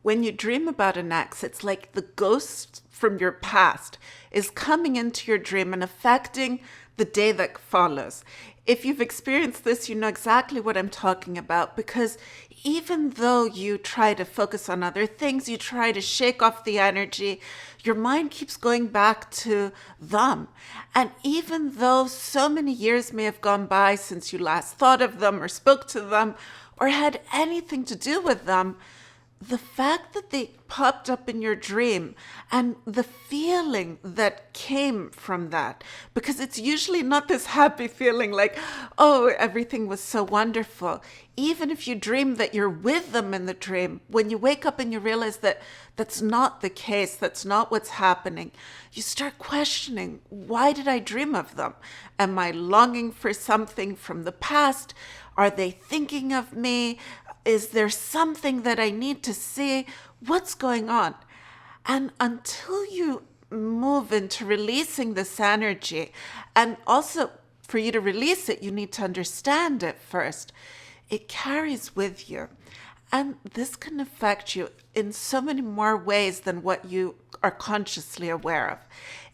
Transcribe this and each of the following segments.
When you dream about an ex, it's like the ghost from your past is coming into your dream and affecting the day that follows. If you've experienced this, you know exactly what I'm talking about, because even though you try to focus on other things, you try to shake off the energy, your mind keeps going back to them. And even though so many years may have gone by since you last thought of them or spoke to them or had anything to do with them, the fact that they popped up in your dream and the feeling that came from that, because it's usually not this happy feeling like, oh, everything was so wonderful. Even if you dream that you're with them in the dream, when you wake up and you realize that that's not the case, that's not what's happening, you start questioning, why did I dream of them? Am I longing for something from the past? Are they thinking of me? Is there something that I need to see? What's going on? And until you move into releasing this energy, and also for you to release it, you need to understand it first. It carries with you. And this can affect you in so many more ways than what you are consciously aware of.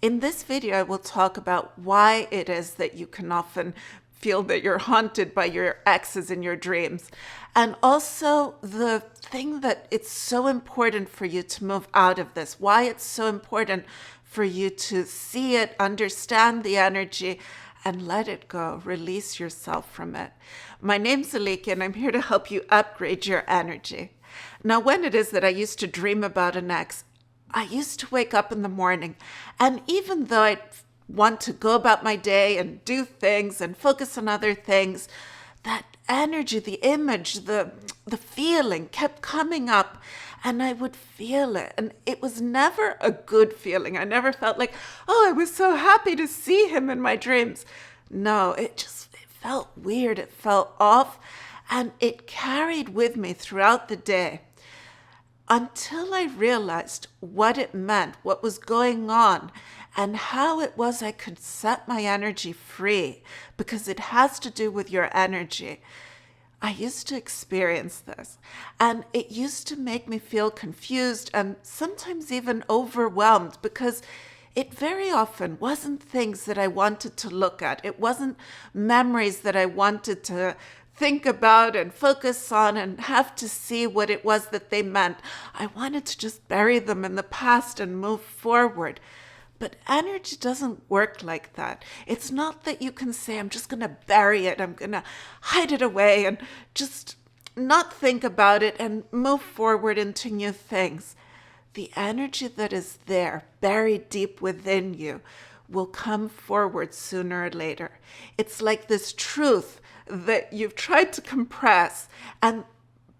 In this video, I will talk about why it is that you can often feel that you're haunted by your exes in your dreams. And also the thing that it's so important for you to move out of this, why it's so important for you to see it, understand the energy, and let it go. Release yourself from it. My name's Aliki, and I'm here to help you upgrade your energy. Now, when it is that I used to dream about an ex, I used to wake up in the morning, and even though I want to go about my day and do things and focus on other things, that energy, the image, the feeling kept coming up, and I would feel it. And it was never a good feeling. I never felt like, oh, I was so happy to see him in my dreams. No, it felt weird. It felt off, and it carried with me throughout the day until I realized what it meant, what was going on, and how it was I could set my energy free, because it has to do with your energy. I used to experience this, and it used to make me feel confused and sometimes even overwhelmed, because it very often wasn't things that I wanted to look at. It wasn't memories that I wanted to think about and focus on and have to see what it was that they meant. I wanted to just bury them in the past and move forward. But energy doesn't work like that. It's not that you can say, I'm just going to bury it, I'm going to hide it away and just not think about it and move forward into new things. The energy that is there, buried deep within you, will come forward sooner or later. It's like this truth that you've tried to compress, and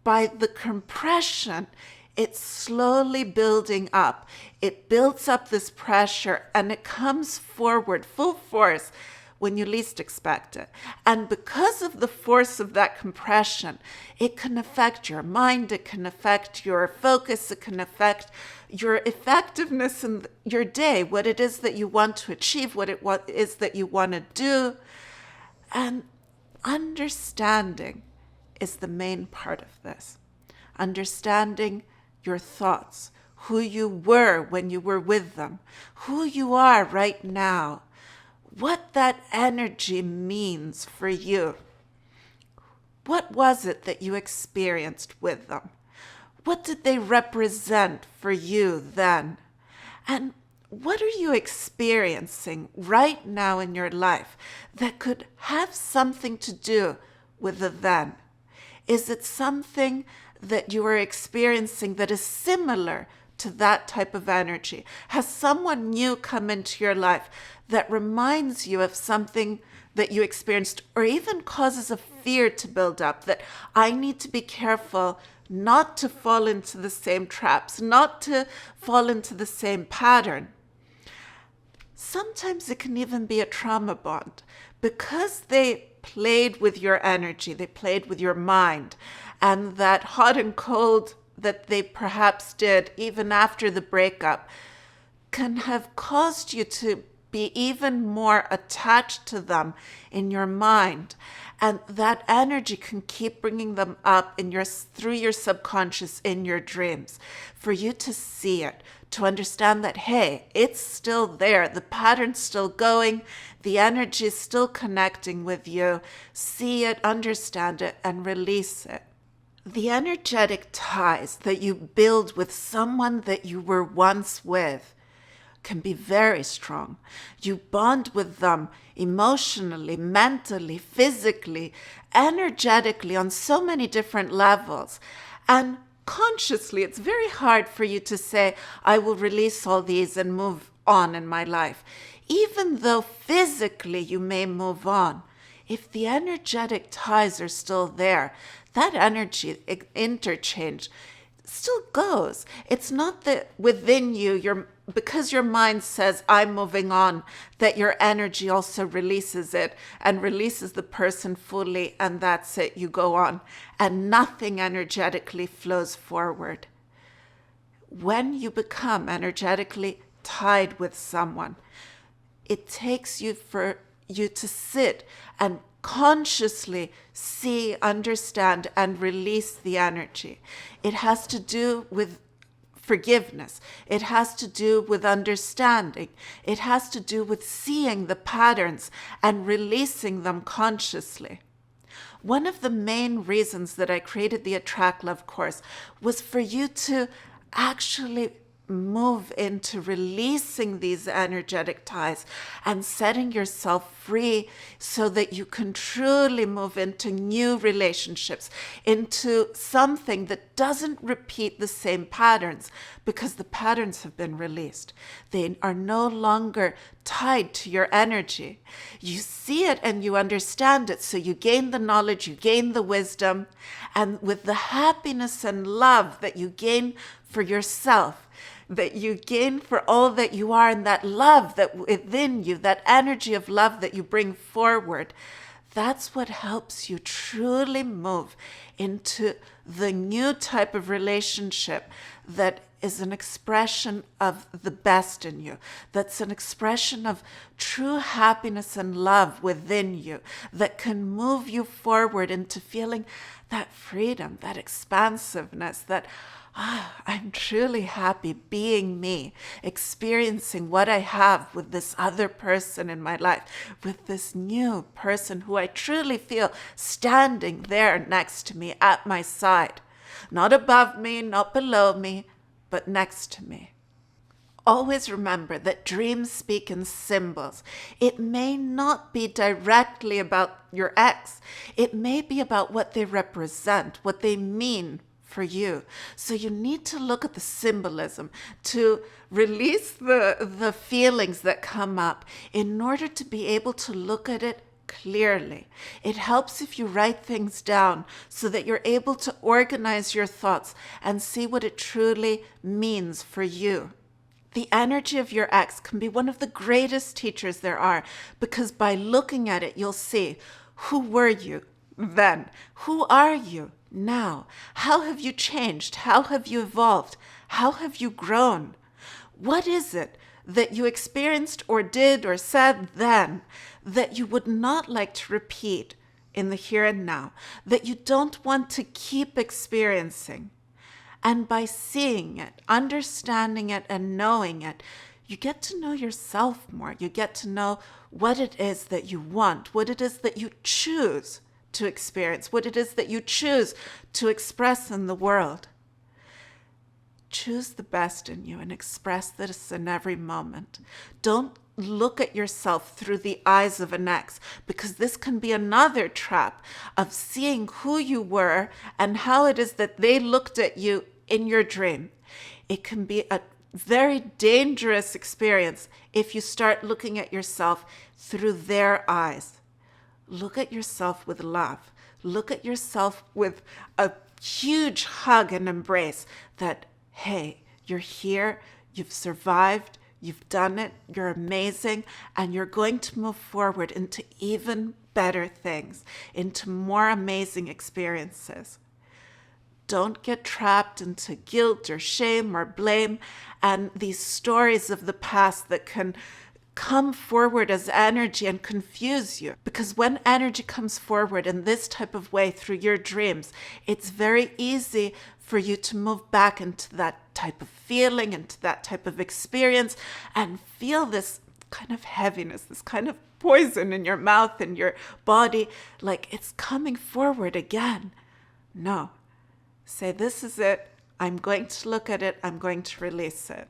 by the compression, it's slowly building up. It builds up this pressure, and it comes forward full force when you least expect it. And because of the force of that compression, it can affect your mind, it can affect your focus, it can affect your effectiveness in your day, what it is that you want to achieve, what it is that you want to do. And understanding is the main part of this. Understanding your thoughts, who you were when you were with them, who you are right now, what that energy means for you. What was it that you experienced with them? What did they represent for you then? And what are you experiencing right now in your life that could have something to do with the then? Is it something that you are experiencing that is similar to that type of energy? Has someone new come into your life that reminds you of something that you experienced, or even causes a fear to build up, that I need to be careful not to fall into the same traps, not to fall into the same pattern? Sometimes it can even be a trauma bond, because they played with your energy, they played with your mind, and that hot and cold that they perhaps did even after the breakup can have caused you to be even more attached to them in your mind. And that energy can keep bringing them up through your subconscious in your dreams, for you to see it, to understand that, hey, it's still there. The pattern's still going. The energy is still connecting with you. See it, understand it, and release it. The energetic ties that you build with someone that you were once with can be very strong. You bond with them emotionally, mentally, physically, energetically, on so many different levels. And consciously, it's very hard for you to say, I will release all these and move on in my life. Even though physically you may move on, if the energetic ties are still there, that energy interchange still goes. It's not that within you, because your mind says, I'm moving on, that your energy also releases it and releases the person fully, and that's it, you go on, and nothing energetically flows forward. When you become energetically tied with someone, it takes you for you to sit and consciously see, understand, and release the energy. It has to do with forgiveness. It has to do with understanding. It has to do with seeing the patterns and releasing them consciously. One of the main reasons that I created the Attract Love course was for you to actually move into releasing these energetic ties and setting yourself free so that you can truly move into new relationships, into something that doesn't repeat the same patterns, because the patterns have been released. They are no longer tied to your energy. You see it and you understand it, so you gain the knowledge, you gain the wisdom, and with the happiness and love that you gain for yourself, that you gain for all that you are, and that love that within you, that energy of love that you bring forward, that's what helps you truly move into the new type of relationship that is an expression of the best in you, that's an expression of true happiness and love within you, that can move you forward into feeling that freedom, that expansiveness, that I'm truly happy being me, experiencing what I have with this other person in my life, with this new person who I truly feel standing there next to me, at my side. Not above me, not below me, but next to me. Always remember that dreams speak in symbols. It may not be directly about your ex. It may be about what they represent, what they mean for you. So you need to look at the symbolism to release the feelings that come up in order to be able to look at it clearly. It helps if you write things down so that you're able to organize your thoughts and see what it truly means for you. The energy of your ex can be one of the greatest teachers there are, because by looking at it, you'll see, who were you then? Who are you now? How have you changed? How have you evolved? How have you grown? What is it that you experienced or did or said then that you would not like to repeat in the here and now, that you don't want to keep experiencing? And by seeing it, understanding it, and knowing it, you get to know yourself more. You get to know what it is that you want, what it is that you choose to experience, what it is that you choose to express in the world. Choose the best in you and express this in every moment. Don't look at yourself through the eyes of an ex, because this can be another trap of seeing who you were and how it is that they looked at you in your dream. It can be a very dangerous experience if you start looking at yourself through their eyes. Look at yourself with love. Look at yourself with a huge hug and embrace that, hey, you're here, you've survived, you've done it, you're amazing, and you're going to move forward into even better things, into more amazing experiences. Don't get trapped into guilt or shame or blame and these stories of the past that can come forward as energy and confuse you. Because when energy comes forward in this type of way through your dreams, it's very easy for you to move back into that type of feeling, into that type of experience, and feel this kind of heaviness, this kind of poison in your mouth and your body, like it's coming forward again. No. Say, this is it. I'm going to look at it. I'm going to release it.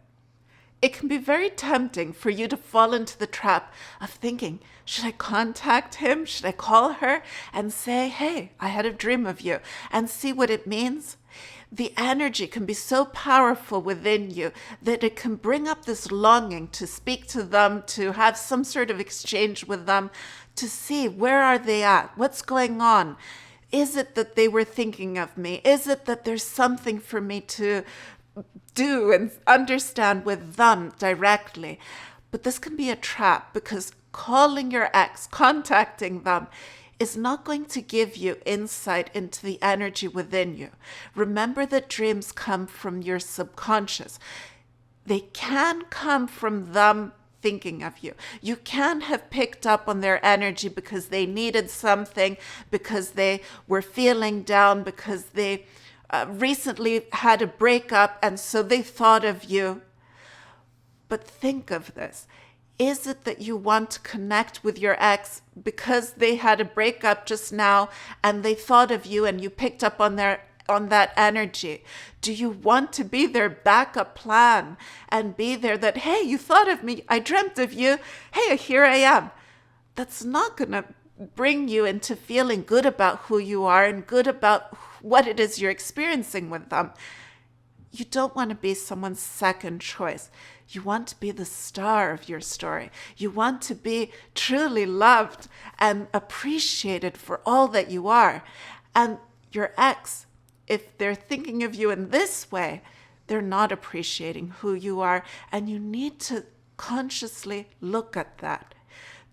It can be very tempting for you to fall into the trap of thinking, should I contact him? Should I call her and say, hey, I had a dream of you, and see what it means? The energy can be so powerful within you that it can bring up this longing to speak to them, to have some sort of exchange with them, to see where are they at? What's going on? Is it that they were thinking of me? Is it that there's something for me to do and understand with them directly? But this can be a trap, because calling your ex, contacting them, is not going to give you insight into the energy within you. Remember that dreams come from your subconscious. They can come from them thinking of you. You can have picked up on their energy because they needed something, because they were feeling down, because they recently had a breakup, and so they thought of you. But think of this. Is it that you want to connect with your ex because they had a breakup just now and they thought of you and you picked up on that energy? Do you want to be their backup plan and be there that, hey, you thought of me, I dreamt of you, hey, here I am? That's not going to bring you into feeling good about who you are and good about what it is you're experiencing with them. You don't want to be someone's second choice. You want to be the star of your story. You want to be truly loved and appreciated for all that you are. And your ex, if they're thinking of you in this way, they're not appreciating who you are. And you need to consciously look at that.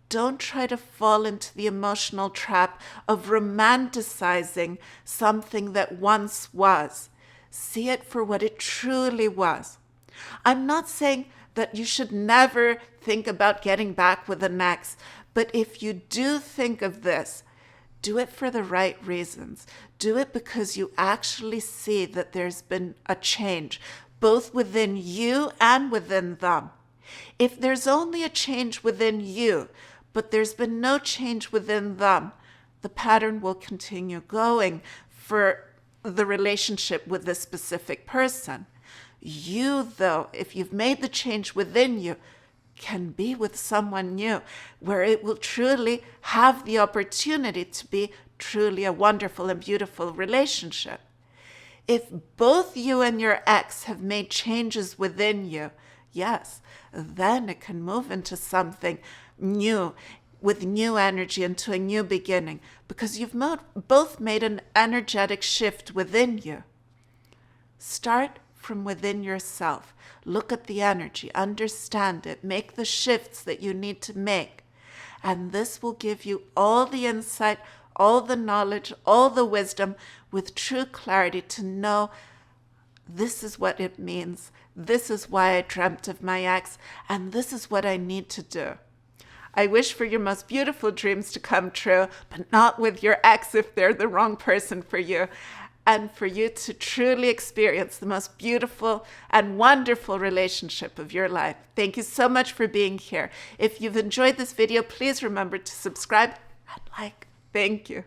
Don't try to fall into the emotional trap of romanticizing something that once was. See it for what it truly was. I'm not saying that you should never think about getting back with an ex, but if you do think of this, do it for the right reasons. Do it because you actually see that there's been a change, both within you and within them. If there's only a change within you, but there's been no change within them, the pattern will continue going for the relationship with this specific person. You, though, if you've made the change within you, can be with someone new where it will truly have the opportunity to be truly a wonderful and beautiful relationship. If both you and your ex have made changes within you, yes, then it can move into something new, with new energy, into a new beginning, because you've both made an energetic shift within you. Start from within yourself. Look at the energy, understand it, make the shifts that you need to make. And this will give you all the insight, all the knowledge, all the wisdom, with true clarity to know this is what it means. This is why I dreamt of my ex, and this is what I need to do. I wish for your most beautiful dreams to come true, but not with your ex if they're the wrong person for you. And for you to truly experience the most beautiful and wonderful relationship of your life. Thank you so much for being here. If you've enjoyed this video, please remember to subscribe and like. Thank you.